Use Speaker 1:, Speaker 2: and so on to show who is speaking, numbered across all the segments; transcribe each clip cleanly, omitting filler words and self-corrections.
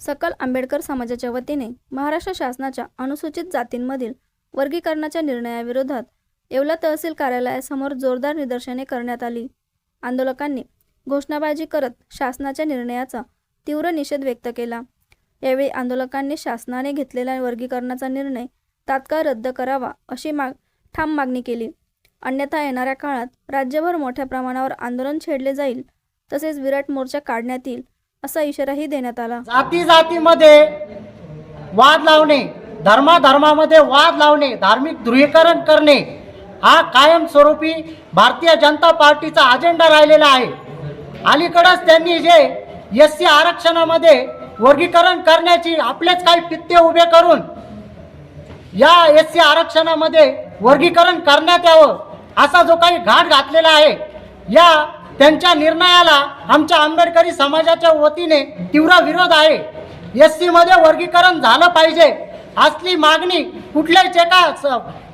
Speaker 1: सकल आंबेडकर समाजाच्या वतीने महाराष्ट्र शासनाच्या अनुसूचित जातींमधील वर्गीकरणाच्या निर्णयाविरोधात येवला तहसील कार्यालयासमोर जोरदार निदर्शने करण्यात आली। आंदोलकांनी घोषणाबाजी करत शासनाच्या निर्णयाचा तीव्र निषेध व्यक्त केला। यावेळी आंदोलकांनी शासनाने घेतलेला वर्गीकरणाचा निर्णय तात्काळ रद्द करावा अशी ठाम मागणी केली। अन्यथा येणाऱ्या काळात राज्यभर मोठ्या प्रमाणावर आंदोलन छेडले जाईल, तसेच विराट मोर्चा काढण्यात येईल असा इशाराही देण्यात आला।
Speaker 2: जातीमध्ये वाद लावणे, धर्मामध्ये वाद लावणे, धार्मिक ध्रुवीकरण करणे हा कायमस्वरूपी भारतीय जनता पार्टीचा अजेंडा राहिलेला आहे। अलीकडेच त्यांनी जे एससी आरक्षणामध्ये वर्गीकरण करण्याची आपलेच काही पित्ते उभे करून या एससी आरक्षणामध्ये वर्गीकरण करण्यात यावं असा जो काही घाट घातलेला आहे, या त्यांच्या निर्णयाला आमच्या आंबेडकरी समाजाच्या वतीने तीव्र विरोध आहे। एससी मध्ये वर्गीकरण झालं पाहिजे असली मागणी कुठल्याच एका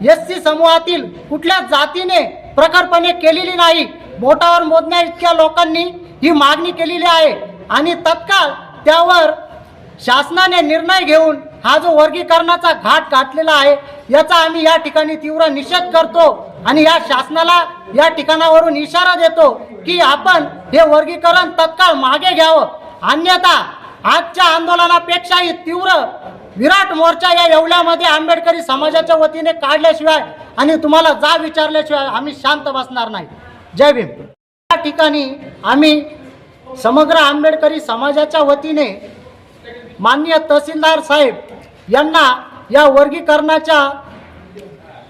Speaker 2: एससी समूहातील कुठल्याच जातीने प्रखरपणे केलेली नाही। बोटावर मोजण्या इतक्या लोकांनी ही मागणी केलेली आहे आणि तत्काळ त्यावर शासनाने निर्णय घेऊन हा जो वर्गीकरणाचा घाट घातलेला आहे याचा आम्ही या ठिकाणी तीव्र निषेध करतो आणि या शासनाला या ठिकाणावरून इशारा देतो की आपण हे वर्गीकरण तत्काळ मागे घ्यावं, अन्यथा आजच्या आंदोलनापेक्षाही तीव्र विराट मोर्चा या येवल्यामध्ये आंबेडकरी समाजाच्या वतीने काढल्याशिवाय आणि तुम्हाला जा विचारल्याशिवाय आम्ही शांत बसणार नाही। जय भीम। या ठिकाणी आम्ही समग्र आंबेडकरी समाजाच्या वतीने माननीय तहसीलदार साहेब यांना या वर्गीकरणाच्या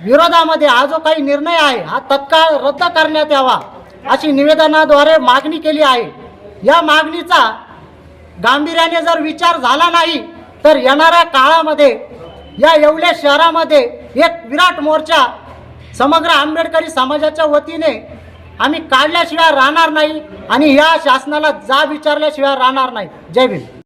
Speaker 2: विरोधामध्ये हा जो काही निर्णय आहे हा तत्काळ रद्द करण्यात यावा अशी निवेदनाद्वारे मागणी केली आहे। या मागणीचा गांभीर्याने जर विचार झाला नाही तर येणाऱ्या काळामध्ये या येवले शहरामध्ये एक विराट मोर्चा समग्र आंबेडकरी समाजाच्या वतीने आम्ही काढल्याशिवाय राहणार नाही आणि या शासनाला जा विचारल्याशिवाय राहणार नाही। जय भीम।